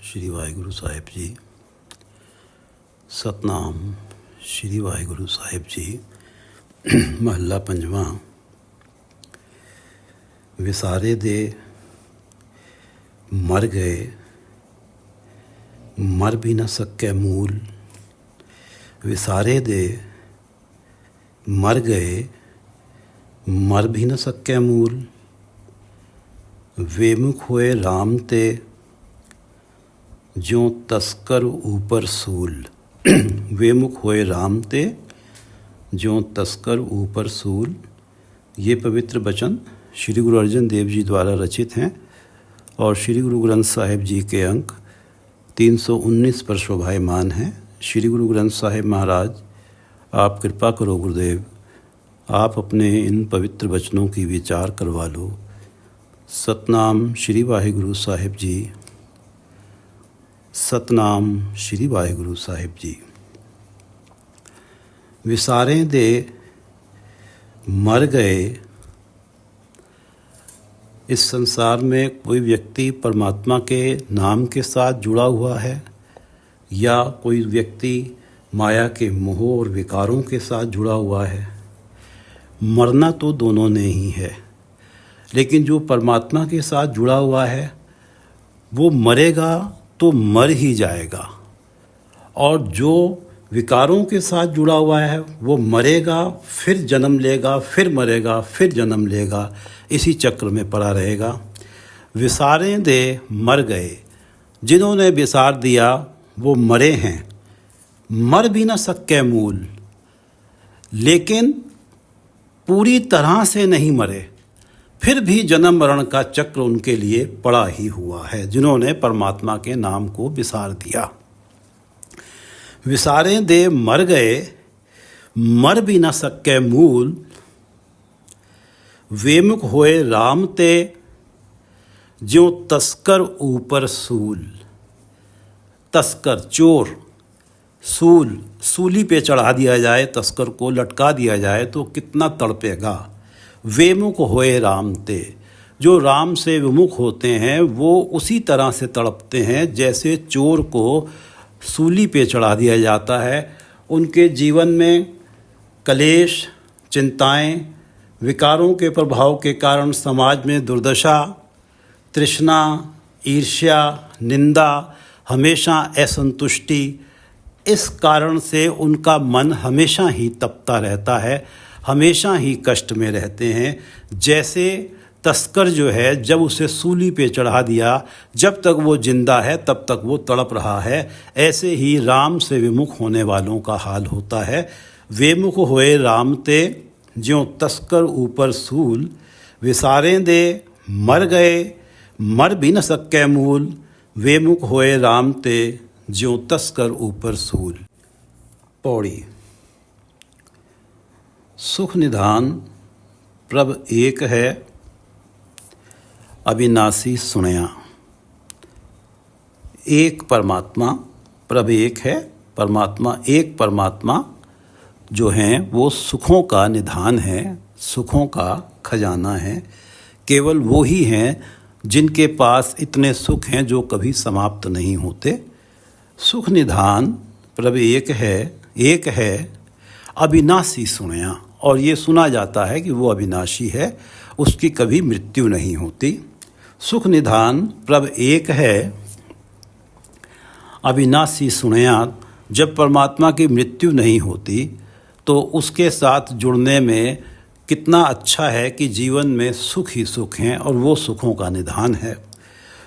श्री वाहिगुरु साहिब जी। सतनाम श्री वाहिगुरु साहिब जी। महला पंजवां। विसारे दे मर गए, मर भी न सके मूल। विसारे दे मर गए, मर भी न सके मूल। वेमुख होए राम ते ज्यों तस्कर ऊपर सूल। वेमुख होए राम ते ज्यों तस्कर ऊपर सूल। ये पवित्र वचन श्री गुरु अर्जन देव जी द्वारा रचित हैं और श्री गुरु ग्रंथ साहिब जी के अंक 319 पर शोभायमान हैं। श्री गुरु ग्रंथ साहिब महाराज, आप कृपा करो गुरुदेव, आप अपने इन पवित्र वचनों की विचार करवा लो। सतनाम श्री वाहिगुरु साहिब जी। सतनाम श्री वाहिगुरु साहिब जी। विसारे दे मर गए। इस संसार में कोई व्यक्ति परमात्मा के नाम के साथ जुड़ा हुआ है या कोई व्यक्ति माया के मोह और विकारों के साथ जुड़ा हुआ है। मरना तो दोनों ने ही है, लेकिन जो परमात्मा के साथ जुड़ा हुआ है वो मरेगा तो मर ही जाएगा, और जो विकारों के साथ जुड़ा हुआ है वो मरेगा, फिर जन्म लेगा, फिर मरेगा, फिर जन्म लेगा, इसी चक्र में पड़ा रहेगा। विसारे दे मर गए। जिन्होंने विसार दिया वो मरे हैं। मर भी न सके मूल, लेकिन पूरी तरह से नहीं मरे, फिर भी जन्म मरण का चक्र उनके लिए पड़ा ही हुआ है, जिन्होंने परमात्मा के नाम को विसार दिया। विसारे दे मर गए, मर भी न सके मूल। वेमुख होए राम ते ज्यों तस्कर ऊपर सूल। तस्कर चोर, सूल, सूली पे चढ़ा दिया जाए, तस्कर को लटका दिया जाए तो कितना तड़पेगा। वेमुख होए राम ते, जो राम से विमुख होते हैं वो उसी तरह से तड़पते हैं जैसे चोर को सूली पे चढ़ा दिया जाता है। उनके जीवन में कलेश, चिंताएं, विकारों के प्रभाव के कारण समाज में दुर्दशा, तृष्णा, ईर्ष्या, निंदा, हमेशा असंतुष्टि, इस कारण से उनका मन हमेशा ही तपता रहता है, हमेशा ही कष्ट में रहते हैं। जैसे तस्कर जो है, जब उसे सूली पे चढ़ा दिया, जब तक वो जिंदा है तब तक वो तड़प रहा है, ऐसे ही राम से विमुख होने वालों का हाल होता है। वेमुख होए राम ते ज्यों तस्कर ऊपर सूल। विसारे दे मर गए, मर भी न सके मूल। वेमुख होए राम ते ज्यों तस्कर ऊपर सूल। पौड़ी। सुख निधान प्रभ एक है, अविनाशी सुनया। एक परमात्मा, प्रभ एक है, परमात्मा एक परमात्मा जो हैं वो सुखों का निधान है, सुखों का खजाना है। केवल वो ही हैं जिनके पास इतने सुख हैं जो कभी समाप्त नहीं होते। सुख निधान प्रभ एक है, अविनाशी सुनया। और ये सुना जाता है कि वो अविनाशी है, उसकी कभी मृत्यु नहीं होती। सुख निधान प्रभ एक है, अविनाशी सुनया। जब परमात्मा की मृत्यु नहीं होती तो उसके साथ जुड़ने में कितना अच्छा है कि जीवन में सुख ही सुख हैं और वो सुखों का निधान है।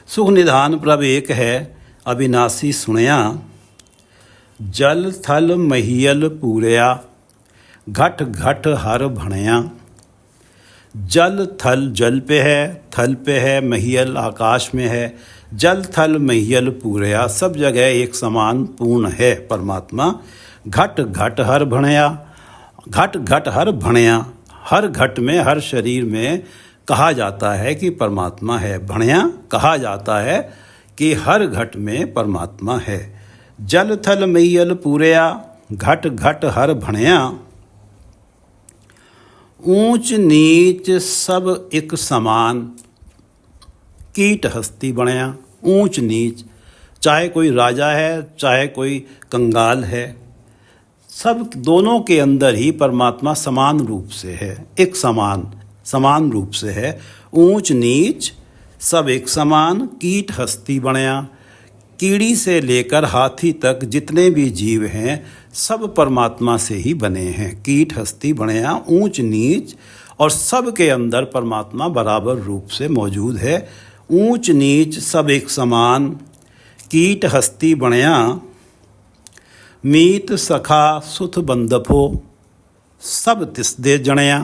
सुख निधान प्रभ एक है, अविनाशी सुनया। जल थल महियल पूरया, घट घट हर भणया। जल थल जल पे है, थल पे है, महियल आकाश में है। जल थल महियल पूरया, सब जगह एक समान पूर्ण है परमात्मा। घट घट हर भणया, घट घट हर भणया। हर घट में, हर शरीर में कहा जाता है कि परमात्मा है। भणया कहा जाता है कि हर घट में परमात्मा है। जल थल महियल पूरया, घट घट हर भणया। ऊंच नीच सब एक समान, कीट हस्ती बनया। ऊंच नीच, चाहे कोई राजा है चाहे कोई कंगाल है, सब दोनों के अंदर ही परमात्मा समान रूप से है, एक समान रूप से है। ऊंच नीच सब एक समान, कीट हस्ती बणया। कीड़ी से लेकर हाथी तक जितने भी जीव हैं सब परमात्मा से ही बने हैं। कीट हस्ती बणया, ऊंच नीच, और सब के अंदर परमात्मा बराबर रूप से मौजूद है। ऊंच नीच सब एक समान, कीट हस्ती बणया। मीत सखा सुथ बंदफो, सब तिस दे जणया।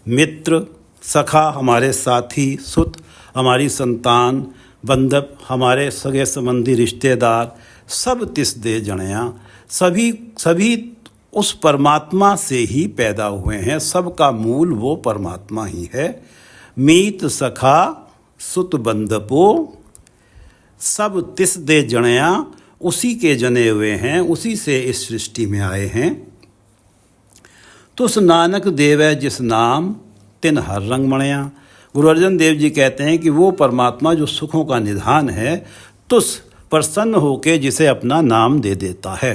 मित्र, सखा हमारे साथी, सुत हमारी संतान, बंधप हमारे सगे संबंधी रिश्तेदार, सब तिस दे जणया। सभी उस परमात्मा से ही पैदा हुए हैं, सबका मूल वो परमात्मा ही है। मीत सखा सुत बंधपो, सब तिस दे जणया, उसी के जने हुए हैं, उसी से इस सृष्टि में आए हैं। तुस नानक देवै जिस नाम, तिन हर रंग मणया। गुरु अर्जन देव जी कहते हैं कि वो परमात्मा जो सुखों का निधान है, तुस प्रसन्न होके जिसे अपना नाम दे देता है।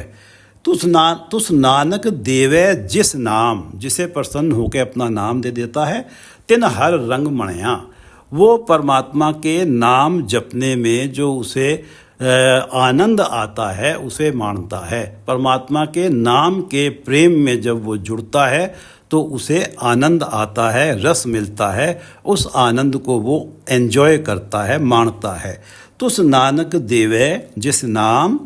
तुस नानक देवै जिस नाम, जिसे प्रसन्न होके अपना नाम दे देता है, तिन हर रंग मणया। वो परमात्मा के नाम जपने में जो उसे आनंद आता है उसे मानता है। परमात्मा के नाम के प्रेम में जब वो जुड़ता है तो उसे आनंद आता है, रस मिलता है, उस आनंद को वो एंजॉय करता है, मानता है। तुस नानक देवे जिस नाम,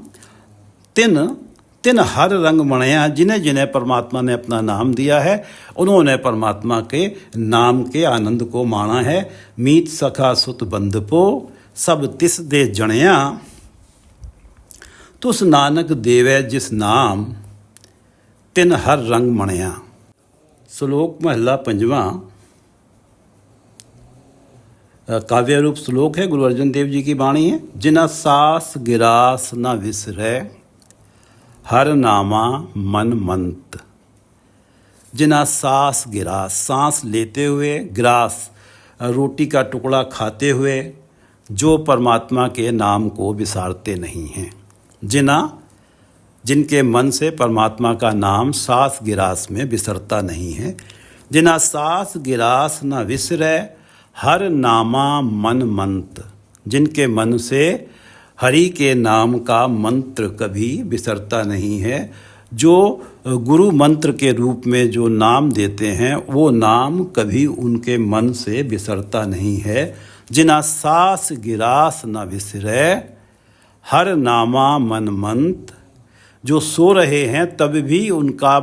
तिन हर रंग मणया। जिन्हें जिन्हें परमात्मा ने अपना नाम दिया है उन्होंने परमात्मा के नाम के आनंद को माना है। मीत सखा सुत बंधपो, सब तिस दे जणया। तुस नानक देवै जिस नाम, तिन हर रंग मणया। श्लोक महला पंजवां, काव्य रूप श्लोक है, गुरु अर्जन देव जी की वाणी है। जिना सास गिरास न विसरै, हर नामा मन मंत। जिना सास गिरास, सांस लेते हुए, ग्रास रोटी का टुकड़ा खाते हुए, जो परमात्मा के नाम को विसारते नहीं हैं। जिनके मन से परमात्मा का नाम सास गिरास में बिसरता नहीं है। जिना सास गिरास न विसरै, हर नामा मन मंत। जिनके मन से हरि के नाम का मंत्र कभी बिसरता नहीं है। जो गुरु मंत्र के रूप में जो नाम देते हैं वो नाम कभी उनके मन से बिसरता नहीं है। जिना सास गिरास न विसरै, हर नामा मन मंत। जो सो रहे हैं तब भी उनका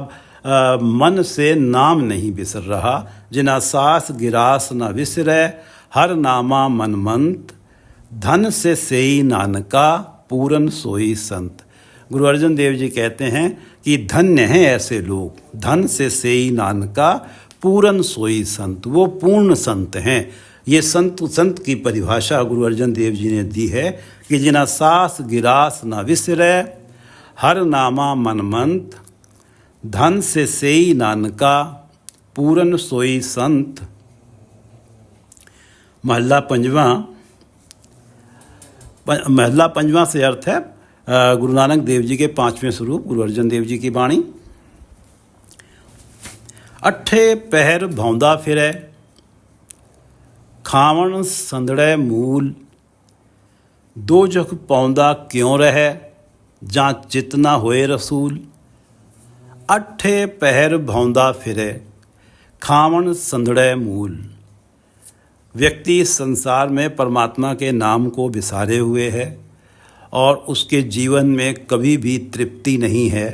मन से नाम नहीं बिसर रहा। जिना सास गिरास न विसरै, हर नामा मन मंत। धन से सेई नानका, पूरन सोई संत। गुरु अर्जन देव जी कहते हैं कि धन्य हैं ऐसे लोग, धन से सेई नानका, पूरन सोई संत। वो पूर्ण संत हैं। ये संत की परिभाषा गुरु अर्जन देव जी ने दी है कि जिना सास गिरास न विसरै, हर नामा मन मंत। धन से सेई नानका, पूरन सोई संत। महला पंजवां से अर्थ है गुरु नानक देव जी के 5वें स्वरूप, गुरु अर्जन देव जी की वाणी। अठे पहर भौंदा फिरै, खावण संदड़ै मूल। दो जख पौंदा क्यों रहे, जां चित ना होए रसूल। अठे पहर भौंदा फिरै, खावण संदड़ै मूल। व्यक्ति संसार में परमात्मा के नाम को विसारे हुए है और उसके जीवन में कभी भी तृप्ति नहीं है।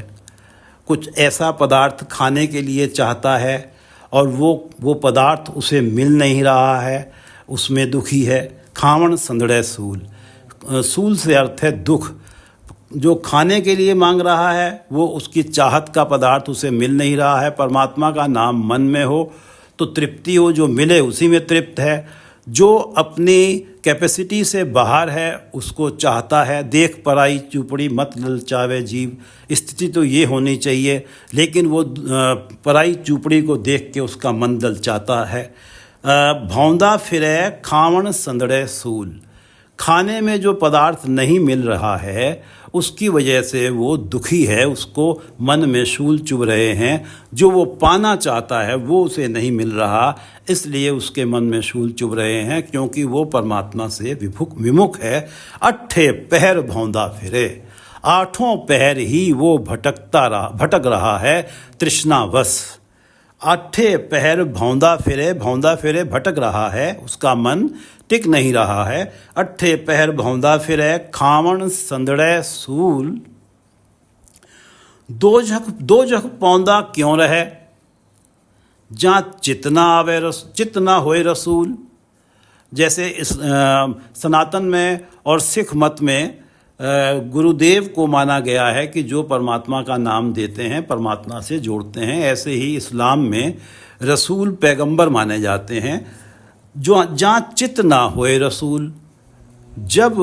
कुछ ऐसा पदार्थ खाने के लिए चाहता है और वो पदार्थ उसे मिल नहीं रहा है, उसमें दुखी है। खावण संदड़ै सूल, सूल से अर्थ है दुख। जो खाने के लिए मांग रहा है वो उसकी चाहत का पदार्थ उसे मिल नहीं रहा है। परमात्मा का नाम मन में हो तो तृप्ति हो, जो मिले उसी में तृप्त है। जो अपनी कैपेसिटी से बाहर है उसको चाहता है। देख पराई चूपड़ी मत ललचावे जीव, स्थिति तो ये होनी चाहिए, लेकिन वो पराई चूपड़ी को देख के उसका मन ललचाता है। भौंदा फिरै, खावण संदड़ै सूल। खाने में जो पदार्थ नहीं मिल रहा है उसकी वजह से वो दुखी है, उसको मन में शूल चुभ रहे हैं। जो वो पाना चाहता है वो उसे नहीं मिल रहा, इसलिए उसके मन में शूल चुभ रहे हैं, क्योंकि वो परमात्मा से विमुख है। अट्ठे पहर भौंदा फिरे, आठों पहर ही वो भटक रहा है तृष्णावश। आठे पहर भौंदा फिरे भटक रहा है, उसका मन टिक नहीं रहा है। अट्ठे पहर भौंदा फिरे खावण संदड़े सूल, दो जख पौंदा क्यों रहे, जहाँ चितना होए रसूल। जैसे इस सनातन में और सिख मत में गुरुदेव को माना गया है कि जो परमात्मा का नाम देते हैं परमात्मा से जोड़ते हैं, ऐसे ही इस्लाम में रसूल पैगंबर माने जाते हैं। जो जहाँ चित ना होए रसूल, जब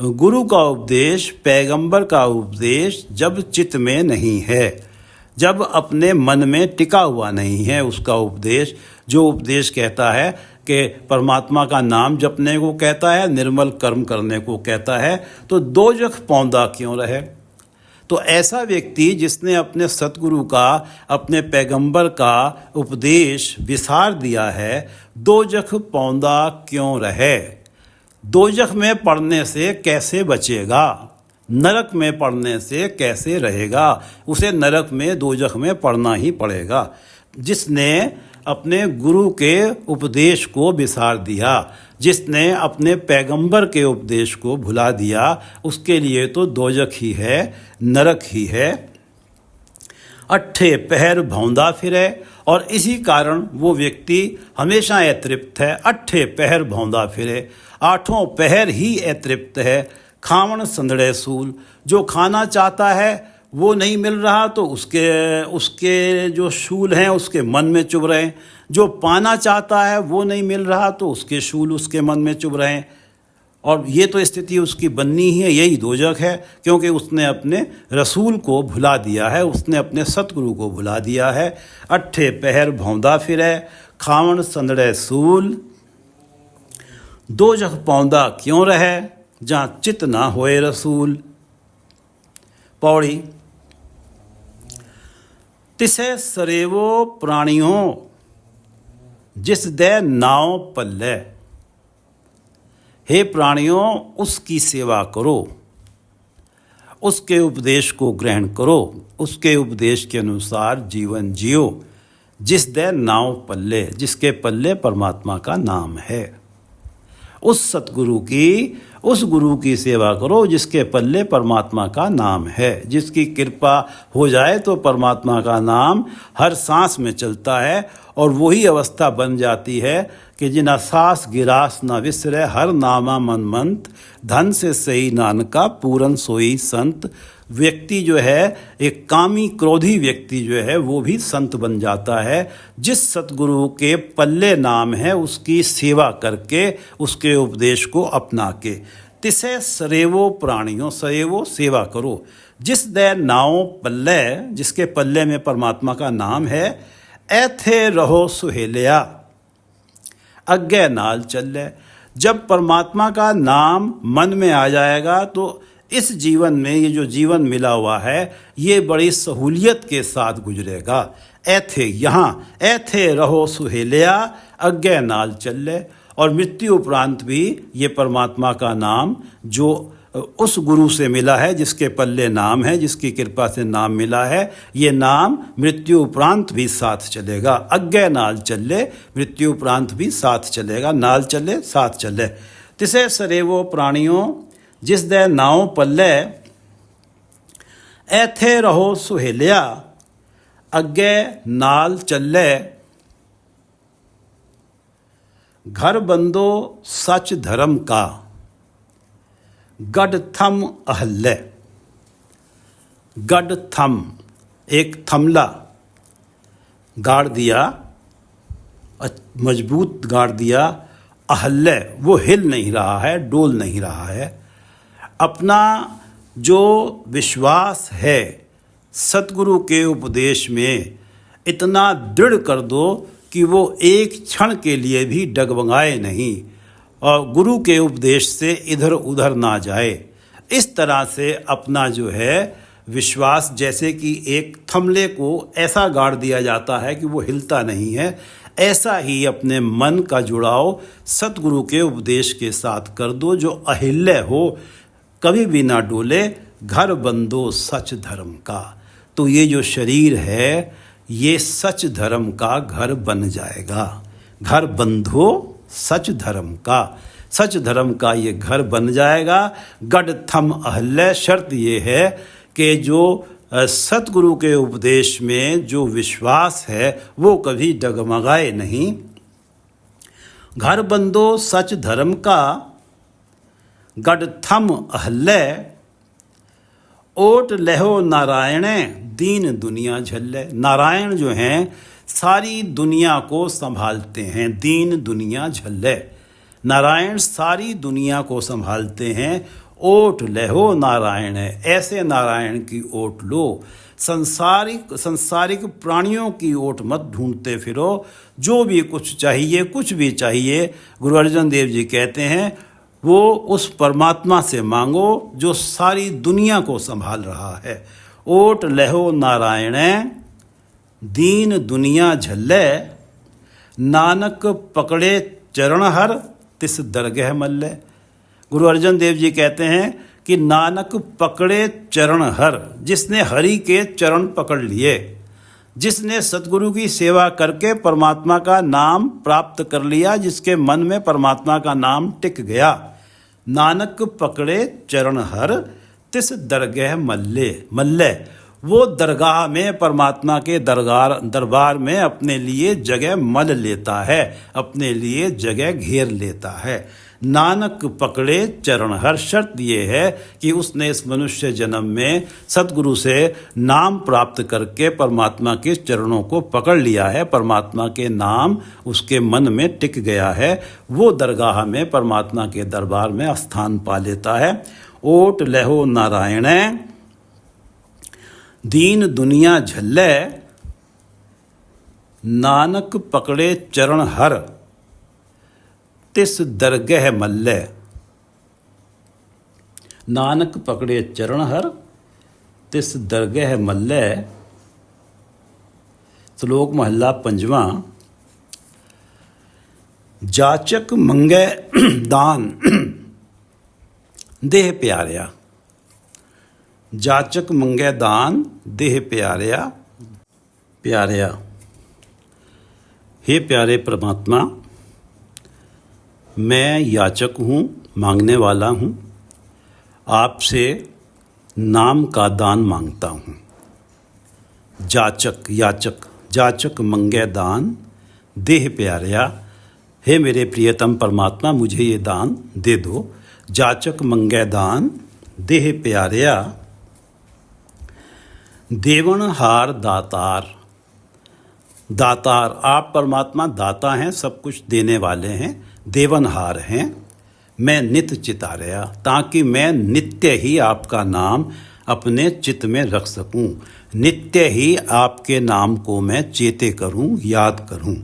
गुरु का उपदेश, पैगंबर का उपदेश जब चित्त में नहीं है, जब अपने मन में टिका हुआ नहीं है उसका उपदेश, जो उपदेश कहता है कि परमात्मा का नाम जपने को कहता है, निर्मल कर्म करने को कहता है, तो दो जख पौंदा क्यों रहे। तो ऐसा व्यक्ति जिसने अपने सतगुरु का, अपने पैगंबर का उपदेश विसार दिया है, दो जख पौंदा क्यों रहे। दो जख में पड़ने से कैसे बचेगा, नरक में पड़ने से कैसे रहेगा, उसे नरक में दोजख में पड़ना ही पड़ेगा। जिसने अपने गुरु के उपदेश को विसार दिया, जिसने अपने पैगंबर के उपदेश को भुला दिया, उसके लिए तो दोजख ही है, नरक ही है। अट्ठे पहर भौंदा फिरे, और इसी कारण वो व्यक्ति हमेशा अतृप्त है। अट्ठे पहर भौंदा फिरे, आठों पहर ही अतृप्त है। खावण संदड़े सूल, जो खाना चाहता है वो नहीं मिल रहा तो उसके जो शूल हैं उसके मन में चुभ रहे हैं। जो पाना चाहता है वो नहीं मिल रहा तो उसके शूल उसके मन में चुभ रहे हैं। और ये तो स्थिति उसकी बननी ही है, यही दोजख है, क्योंकि उसने अपने रसूल को भुला दिया है, उसने अपने सतगुरु को भुला दिया है। अट्ठे पहर भौंदा फिरे खावण संदड़े सूल, दोजख पौंदा क्यों रहे, जहाँ चित ना होए रसूल। पौड़ी। तिसे सरेवो प्राणियों जिस दे नाव पल्ले, हे प्राणियों उसकी सेवा करो, उसके उपदेश को ग्रहण करो, उसके उपदेश के अनुसार जीवन जियो। जिस दे नाव पल्ले, जिसके पल्ले परमात्मा का नाम है, उस सतगुरु की, उस गुरु की सेवा करो जिसके पल्ले परमात्मा का नाम है। जिसकी कृपा हो जाए तो परमात्मा का नाम हर सांस में चलता है, और वही अवस्था बन जाती है कि जिना सास गिरास न विसरे, हर नामा मन मंत, धन से सही नानका पूरन सोई संत। व्यक्ति जो है, एक कामी क्रोधी व्यक्ति जो है, वो भी संत बन जाता है जिस सतगुरु के पल्ले नाम है उसकी सेवा करके, उसके उपदेश को अपना के। तिसे सरेवो प्राणियों, सरेवो सेवा करो, जिस दे नाव पल्ले, जिसके पल्ले में परमात्मा का नाम है, ऐथे रहो सुहेलिया अग्गे नाल चले। जब परमात्मा का नाम मन में आ जाएगा तो इस जीवन में, ये जो जीवन मिला हुआ है, ये बड़ी सहूलियत के साथ गुजरेगा। ऐथे, यहाँ ऐथे रहो सुहेलिया अग्गे नाल चले। और मृत्यु उपरांत भी ये परमात्मा का नाम जो उस गुरु से मिला है, जिसके पल्ले नाम है, जिसकी कृपा से नाम मिला है, ये नाम मृत्यु उपरांत भी साथ चलेगा। अग्गे नाल चले, मृत्यु उपरांत भी साथ चलेगा, नाल चले साथ चले। तिसे सरेवो प्राणियों जिस दे नाव पल्ले, ऐथे रहो सुहेलिया अग्गे नाल चले। घर बंदो सच धर्म का गढ़ थम अहल्ले। गढ़ थम, एक थमला गाड़ दिया, मजबूत गाड़ दिया। अहल्ले, वो हिल नहीं रहा है, डोल नहीं रहा है। अपना जो विश्वास है सतगुरु के उपदेश में इतना दृढ़ कर दो कि वो एक क्षण के लिए भी डगमगाए नहीं। और गुरु के उपदेश से इधर उधर ना जाए। इस तरह से अपना जो है विश्वास, जैसे कि एक थमले को ऐसा गाड़ दिया जाता है कि वो हिलता नहीं है, ऐसा ही अपने मन का जुड़ाव सतगुरु के उपदेश के साथ कर दो, जो अहिल्य हो, कभी भी ना डोले, घर बंदो सच धर्म का। तो ये जो शरीर है ये सच धर्म का घर बन जाएगा। घर बंधो सच धर्म का, सच धर्म का ये घर बन जाएगा। गढ़ थम अहल्य, शर्त ये है कि जो सतगुरु के उपदेश में जो विश्वास है वो कभी डगमगाए नहीं। घर बंदो सच धर्म का, गढ़ थम अहल्य, ओट लहो नारायणे, दीन दुनिया झल्ले। नारायण जो हैं सारी दुनिया को संभालते हैं, दीन दुनिया झल्ले। नारायण सारी दुनिया को संभालते हैं। ओट लहो नारायण है, ऐसे नारायण की ओट लो। संसारिक प्राणियों की ओट मत ढूंढते फिरो। जो भी कुछ चाहिए, कुछ भी चाहिए, गुरु अर्जन देव जी कहते हैं वो उस परमात्मा से मांगो जो सारी दुनिया को संभाल रहा है। ओट लहो नारायण, दीन दुनिया झल्ले, नानक पकड़े चरण हर, तिस दरगह मल्ले। गुरु अर्जन देव जी कहते हैं कि नानक पकड़े चरण हर, जिसने हरि के चरण पकड़ लिए, जिसने सतगुरु की सेवा करके परमात्मा का नाम प्राप्त कर लिया, जिसके मन में परमात्मा का नाम टिक गया। नानक पकड़े चरण हर, तिस दरगह मल्ले। मल्ले वो दरगाह में, परमात्मा के दरबार में अपने लिए जगह मल लेता है, अपने लिए जगह घेर लेता है। नानक पकड़े चरण हर, शर्त ये है कि उसने इस मनुष्य जन्म में सतगुरु से नाम प्राप्त करके परमात्मा के चरणों को पकड़ लिया है, परमात्मा के नाम उसके मन में टिक गया है, वो दरगाह में परमात्मा के दरबार में स्थान पा लेता है। ओट लहो नारायण, दीन दुनिया झल्ले, नानक पकड़े चरण हर, तिस दरगह मल्ले। नानक पकड़े चरण हर, तिस दरगह मल्ले। श्लोक महला पंजवा। जाचक मंगे दान, देह प्यारिया। जाचक मंगे दान, देह प्यारिया। प्यारिया, हे प्यारे परमात्मा, मैं याचक हूँ, मांगने वाला हूँ, आपसे नाम का दान मांगता हूँ। जाचक, याचक, जाचक मंगे दान, देह प्यारिया। हे मेरे प्रियतम परमात्मा, मुझे ये दान दे दो। जाचक मंगे दान, देह प्यारिया। देवनहार दातार। दातार, आप परमात्मा दाता हैं, सब कुछ देने वाले हैं, देवनहार हैं। मैं नित्य चितारया, ताकि मैं नित्य ही आपका नाम अपने चित्त में रख सकूं, नित्य ही आपके नाम को मैं चेते करूं, याद करूं।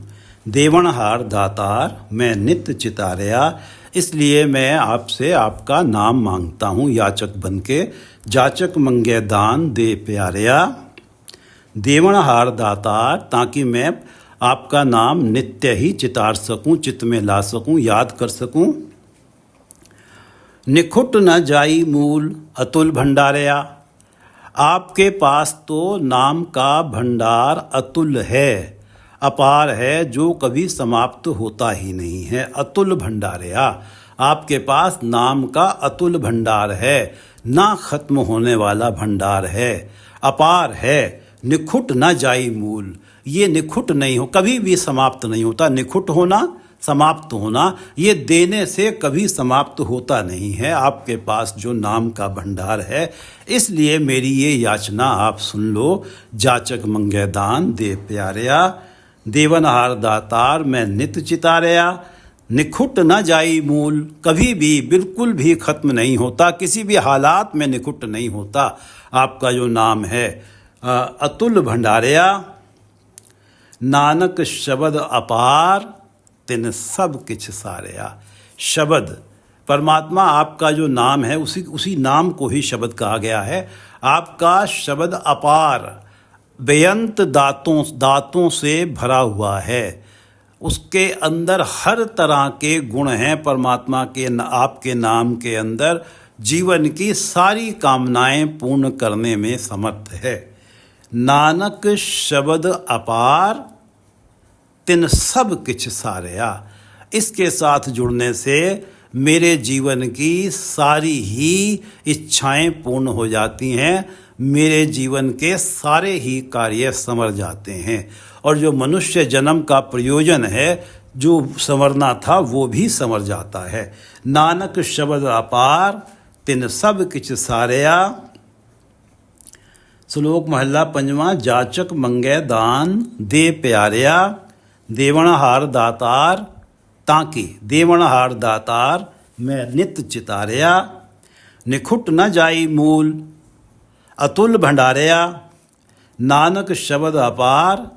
देवनहार दातार, मैं नित्य चितारया, इसलिए मैं आपसे आपका नाम मांगता हूँ याचक बनके। जाचक मंगे दान, दे प्यारिया। देवनहार दातार, ताकि मैं आपका नाम नित्य ही चितार सकूं, चित्त में ला सकूं, याद कर सकूं। निखुट न जाई मूल, अतुल भंडारया। आपके पास तो नाम का भंडार अतुल है, अपार है, जो कभी समाप्त होता ही नहीं है। अतुल भंडारया, आपके पास नाम का अतुल भंडार है, ना खत्म होने वाला भंडार है, अपार है। निखुट न जाई मूल, ये निखुट नहीं हो, कभी भी समाप्त नहीं होता। निखुट होना, समाप्त होना, ये देने से कभी समाप्त होता नहीं है। आपके पास जो नाम का भंडार है, इसलिए मेरी ये याचना आप सुन लो। जाचक मंगे दान, दे प्यारिया। देवनहार दातार, मैं नित्य चितारया। निखुट न जाई मूल, कभी भी, बिल्कुल भी खत्म नहीं होता, किसी भी हालात में निखुट नहीं होता आपका जो नाम है। अतुल भंडारया। नानक शब्द अपार, तिन सब किछ सारया। शब्द, परमात्मा आपका जो नाम है उसी नाम को ही शब्द कहा गया है। आपका शब्द अपार, बेअंत दांतों से भरा हुआ है। उसके अंदर हर तरह के गुण हैं। परमात्मा के आपके नाम के अंदर जीवन की सारी कामनाएं पूर्ण करने में समर्थ है। नानक शब्द अपार, तिन सब किछ सारया। इसके साथ जुड़ने से मेरे जीवन की सारी ही इच्छाएं पूर्ण हो जाती हैं, मेरे जीवन के सारे ही कार्य संवर जाते हैं, और जो मनुष्य जन्म का प्रयोजन है, जो संवरना था, वो भी संवर जाता है। नानक शब्द अपार, तिन सब किछ सारया। श्लोक महला पंजवा। जाचक मंगै दान, दे प्यारिया। देवनहार दातार, ताकि देवनहार दातार मैं नित चितारिया। निखुट न जाई मूल, अतुल भंडारिया। नानक शब्द अपार,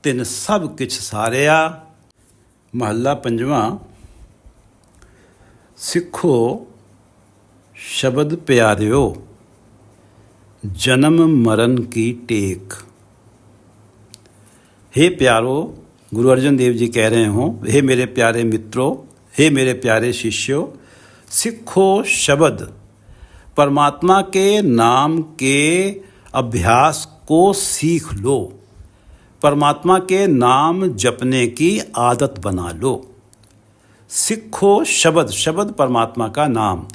तिन सब किछ सारया। महला पंजवा। सिखो शब्द प्यारियो, जन्म मरण की टेक। हे प्यारो, गुरु अर्जन देव जी कह रहे हों, हे मेरे प्यारे मित्रों, हे मेरे प्यारे शिष्यों, सिखो शब्द, परमात्मा के नाम के अभ्यास को सीख लो। परमात्मा के नाम जपने की आदत बना लो। सिखो शब्द, शब्द परमात्मा का नाम।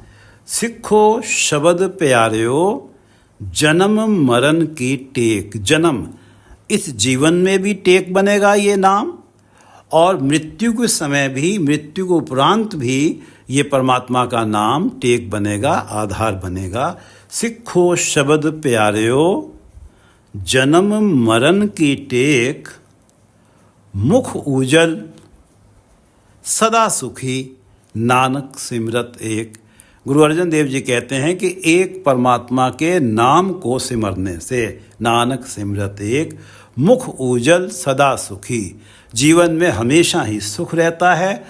सिखो शब्द प्यारियो, जन्म मरण की टेक। जन्म, इस जीवन में भी टेक बनेगा ये नाम, और मृत्यु के समय भी, मृत्यु के उपरांत भी ये परमात्मा का नाम टेक बनेगा, आधार बनेगा। सिखो शब्द प्यारियो, जन्म मरण की टेक। मुख उजल सदा सुखी, नानक सिमरत एक। गुरु अर्जन देव जी कहते हैं कि एक परमात्मा के नाम को सिमरने से, नानक सिमरत एक, मुख उजल सदा सुखी, जीवन में हमेशा ही सुख रहता है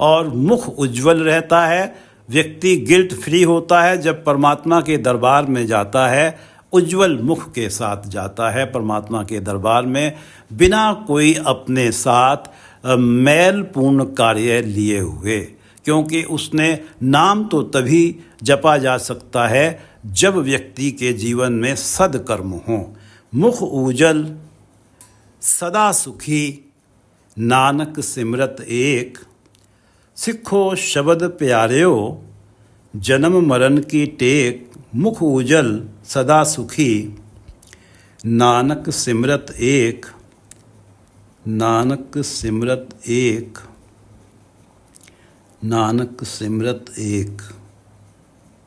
और मुख उज्जवल रहता है। व्यक्ति गिल्ट फ्री होता है जब परमात्मा के दरबार में जाता है, उज्जवल मुख के साथ जाता है परमात्मा के दरबार में, बिना कोई अपने साथ मैलपूर्ण कार्य लिए हुए। क्योंकि उसने नाम तो तभी जपा जा सकता है जब व्यक्ति के जीवन में सद्कर्म हो। मुख उजल सदा सुखी, नानक सिमरत एक। सिखो शब्द प्यारियो, जन्म मरण की टेक। मुख उजल सदा सुखी, नानक सिमरत एक। नानक सिमरत एक, नानक सिमरत एक,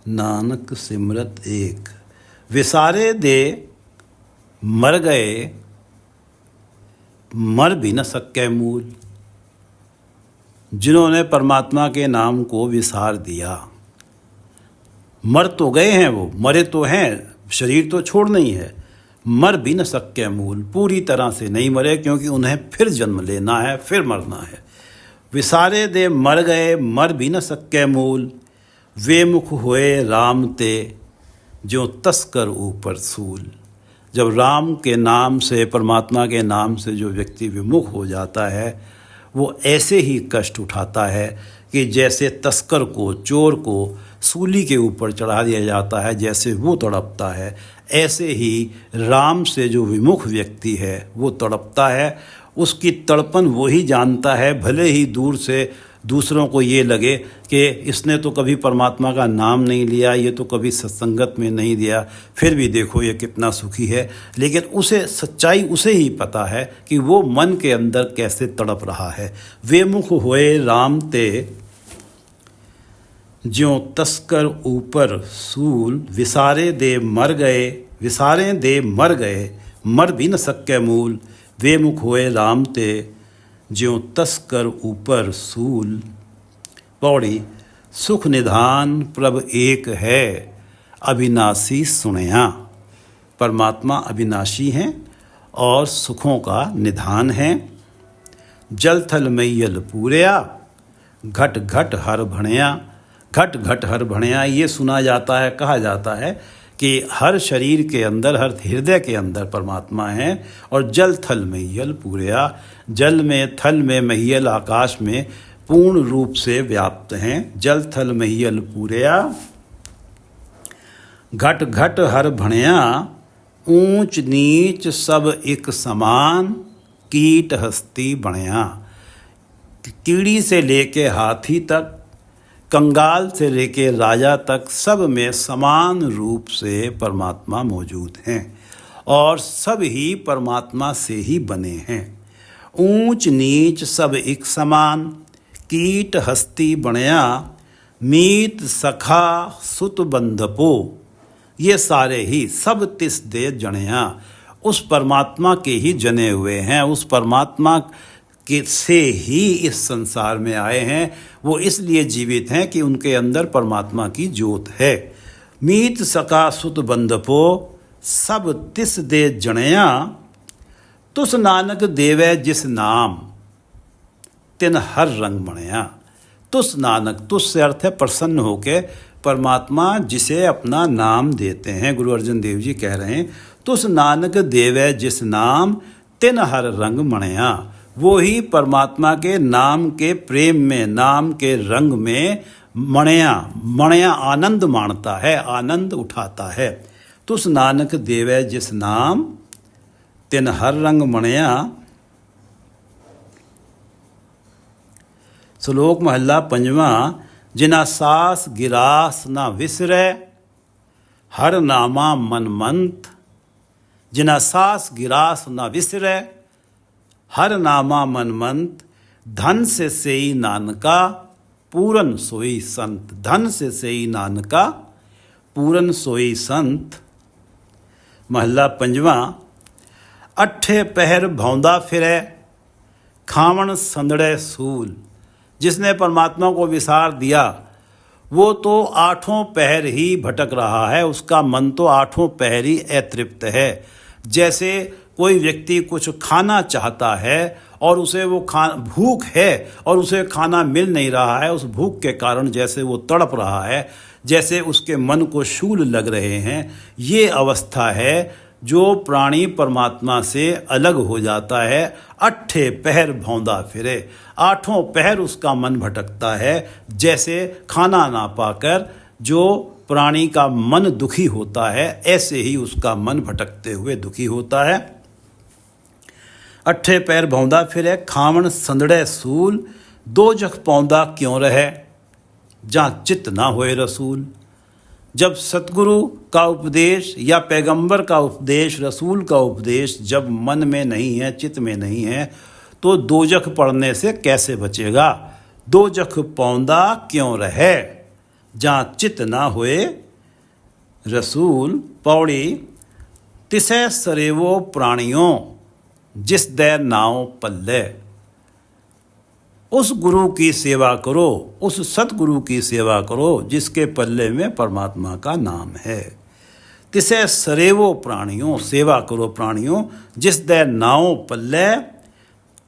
नानक सिमरत एक। विसारे दे मर गए, मर भी न सके मूल। जिन्होंने परमात्मा के नाम को विसार दिया, मर तो गए हैं, वो मरे तो हैं, शरीर तो छोड़ नहीं है, मर भी न सके मूल। पूरी तरह से नहीं मरे, क्योंकि उन्हें फिर जन्म लेना है, फिर मरना है। विसारे दे मर गए, मर भी न सके मूल। वे मुख हुए राम ते, जो तस्कर ऊपर सूल। जब राम के नाम से, परमात्मा के नाम से जो व्यक्ति विमुख हो जाता है, वो ऐसे ही कष्ट उठाता है कि जैसे तस्कर को, चोर को सूली के ऊपर चढ़ा दिया जाता है, जैसे वो तड़पता है, ऐसे ही राम से जो विमुख व्यक्ति है वो तड़पता है। उसकी तड़पन वो ही जानता है, भले ही दूर से दूसरों को ये लगे कि इसने तो कभी परमात्मा का नाम नहीं लिया, ये तो कभी सत्संगत में नहीं दिया, फिर भी देखो ये कितना सुखी है। लेकिन उसे सच्चाई उसे ही पता है कि वो मन के अंदर कैसे तड़प रहा है। वे मुख हुए राम ते, ज्यों तस्कर ऊपर सूल। विसारे दे मर गए, विसारे दे मर गए, मर भी न सके मूल। वे मुख हुए राम ते, ज्यों तस्कर ऊपर सूल। पौड़ी। सुख निधान प्रभ एक है, अविनाशी सुनया। परमात्मा अविनाशी हैं और सुखों का निधान है। जल थल मैयल पूरया, घट घट हर भणिया। घट घट हर भणिया, ये सुना जाता है, कहा जाता है कि हर शरीर के अंदर, हर हृदय के अंदर परमात्मा है। और जल थल महियल पूरया, जल में, थल में, महियल आकाश में पूर्ण रूप से व्याप्त हैं। जल थल महियल पूरया। घट घट हर भणिया, ऊंच नीच सब एक समान, कीट हस्ती बणिया। कीड़ी से लेके हाथी तक, कंगाल से लेके राजा तक, सब में समान रूप से परमात्मा मौजूद हैं और सब ही परमात्मा से ही बने हैं। ऊंच नीच सब एक समान, कीट हस्ती बणिया। मीत सखा सुत बंधपो, ये सारे ही सब तिस दे जणिया, उस परमात्मा के ही जने हुए हैं। उस परमात्मा के से ही इस संसार में आए हैं। वो इसलिए जीवित हैं कि उनके अंदर परमात्मा की ज्योत है। मीत सका सुत बंधपो, सब तिस दे जणिया। तुस नानक देवै जिस नाम, तिन हर रंग मणिया। तुस नानक, तुस से अर्थ है प्रसन्न होके परमात्मा जिसे अपना नाम देते हैं। गुरु अर्जन देव जी कह रहे हैं, तुस नानक देवै जिस नाम, तिन हर रंग मणिया। वो ही परमात्मा के नाम के प्रेम में, नाम के रंग में मणिया, मणिया आनंद माणता है, आनंद उठाता है। तुस नानक देवै जिस नाम, तिन हर रंग मणिया। श्लोक महला पंजवा। जिना सास गिरास ना विसरै, हर नामा मन मंत। जिना सास गिरास ना विसरै, हर नामा मन मंत। धन से सेई नानका, पूरन सोई संत। धन से सेई नानका, पूरन सोई संत। महला पंजवा। अठे पहर भौंदा फिरै, खावण संदड़े सूल। जिसने परमात्मा को विसार दिया वो तो आठों पहर ही भटक रहा है, उसका मन तो आठों पहर ही अतृप्त है। जैसे कोई व्यक्ति कुछ खाना चाहता है और उसे वो भूख है और उसे खाना मिल नहीं रहा है, उस भूख के कारण जैसे वो तड़प रहा है, जैसे उसके मन को शूल लग रहे हैं, ये अवस्था है जो प्राणी परमात्मा से अलग हो जाता है। अट्ठे पहर भौंदा फिरे, आठों पहर उसका मन भटकता है। जैसे खाना ना पाकर जो प्राणी का मन दुखी होता है, ऐसे ही उसका मन भटकते हुए दुखी होता है। अट्ठे पैर भौंदा फिरे, खावण संदड़े सूल। दो जख पौंदा क्यों रहे, जहाँ चित्त ना होए रसूल। जब सतगुरु का उपदेश या पैगंबर का उपदेश, रसूल का उपदेश जब मन में नहीं है, चित्त में नहीं है, तो दोजख पढ़ने से कैसे बचेगा। दोजख पौंदा क्यों रहे, जहाँ चित्त ना होए रसूल। पौड़ी। तिसै सरेवो प्राणियों, जिस दै नाव पल्ले। उस गुरु की सेवा करो, उस सतगुरु की सेवा करो जिसके पल्ले में परमात्मा का नाम है। तिसै सरेवो प्राणियों, सेवा करो प्राणियों, जिस दै नाव पल्ले।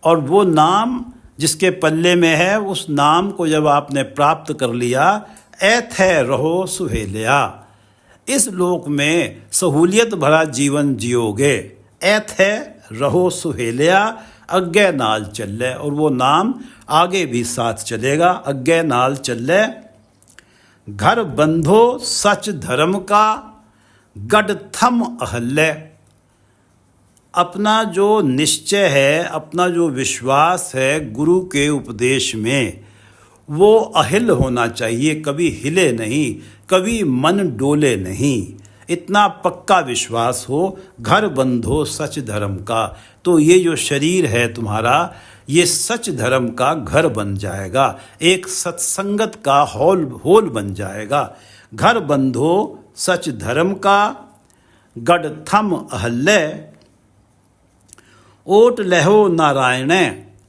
और वो नाम जिसके पल्ले में है, उस नाम को जब आपने प्राप्त कर लिया, ऐथे रहो सुहेलिया। इस लोक में सहूलियत भरा जीवन जियोगे। ऐथे रहो सुहेलिया, अग्गे नाल चले। और वो नाम आगे भी साथ चलेगा, अग्गे नाल चले। घर बंधो सच धर्म का, गड थम अहल्य। अपना जो निश्चय है, अपना जो विश्वास है गुरु के उपदेश में, वो अहिल होना चाहिए, कभी हिले नहीं, कभी मन डोले नहीं, इतना पक्का विश्वास हो। घर बंधो सच धर्म का, तो ये जो शरीर है तुम्हारा, ये सच धर्म का घर बन जाएगा, एक सत्संगत का होल बन जाएगा। घर बंधो सच धर्म का, गड थम अहल्य। ओट लहो नारायण,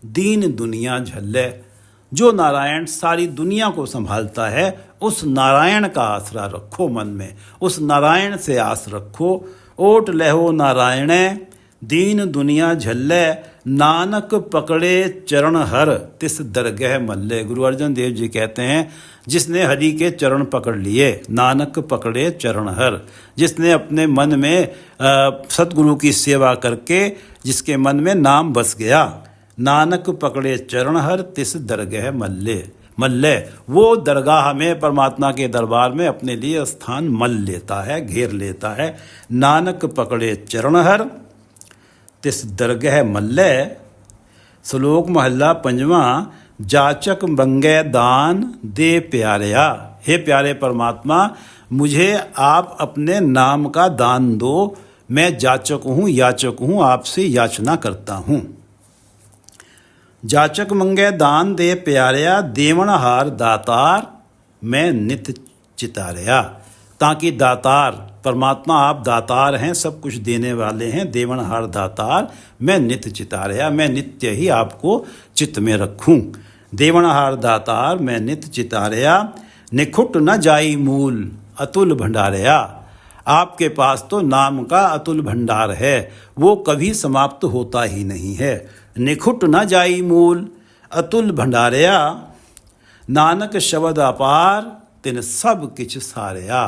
दीन दुनिया झल्ले। जो नारायण सारी दुनिया को संभालता है, उस नारायण का आसरा रखो मन में, उस नारायण से आस रखो। ओट लहो नारायण, दीन दुनिया झल्ले, नानक पकड़े चरण हर, तिस दरगह मल्ले। गुरु अर्जन देव जी कहते हैं, जिसने हरि के चरण पकड़ लिए, नानक पकड़े चरण हर, जिसने अपने मन में सतगुरु की सेवा करके जिसके मन में नाम बस गया, नानक पकड़े चरण हर, तिस दरगह मल्ले। मल्ले वो दरगाह में, परमात्मा के दरबार में अपने लिए स्थान मल लेता है, घेर लेता है। नानक पकड़े चरण हर, तिस दरगह मल्ले। श्लोक महला पंजवा। जाचक मंगे दान दे प्यारया। हे प्यारे परमात्मा, मुझे आप अपने नाम का दान दो। मैं जाचक हूँ, याचक हूँ, आपसे याचना करता हूँ। जाचक मंगे दान दे प्यारया, देवनहार दातार मैं नित चितारया। ताकि दातार परमात्मा, आप दातार हैं, सब कुछ देने वाले हैं, देवनहार दातार मैं नित चितारया, मैं नित्य ही आपको चित्त में रखूं। देवनहार दातार मैं नित चितारया, निखुट न जाई मूल अतुल भंडारया। आपके पास तो नाम का अतुल भंडार है, वो कभी समाप्त होता ही नहीं है। निखुट न जाई मूल अतुल भंडारया, नानक शब्द अपार तिन सब किछ सारया।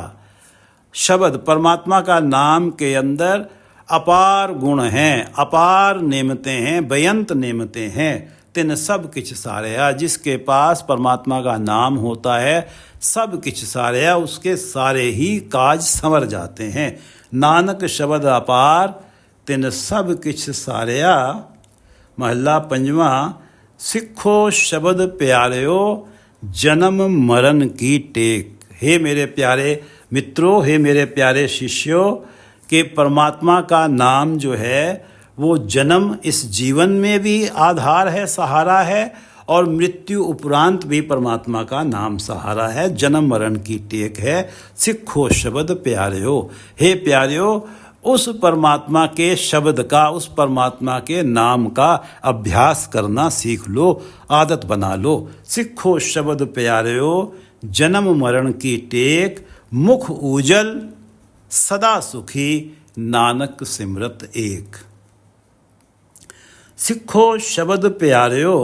शब्द परमात्मा का नाम के अंदर अपार गुण हैं, अपार नेमतें हैं, बेअंत नेमतें हैं। तिन सब किछ सारया, जिसके पास परमात्मा का नाम होता है, सब किछ सारया, उसके सारे ही काज संवर जाते हैं। नानक शब्द अपार तिन सब किछ सारया। महला पंजवा। सिखो शब्द प्यारेओ, जन्म मरण की टेक। हे मेरे प्यारे मित्रों, हे मेरे प्यारे शिष्यों, कि परमात्मा का नाम जो है वो जन्म, इस जीवन में भी आधार है, सहारा है, और मृत्यु उपरांत भी परमात्मा का नाम सहारा है, जन्म मरण की टेक है। सिखो शब्द प्यारेओ। हे प्यारेओ, उस परमात्मा के शब्द का, उस परमात्मा के नाम का अभ्यास करना सीख लो, आदत बना लो। सिखो शब्द प्यारेओ, जन्म मरण की टेक, मुख उजल सदा सुखी, नानक सिमरत एक। सिखो शब्द प्यारेओ,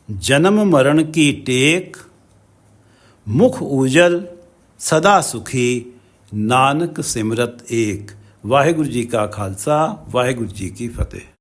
जन्म मरण की टेक, मुख उजल सदा सुखी, नानक सिमरत एक। वाहिगुरु जी का खालसा, वाहिगुरु जी की फतेह।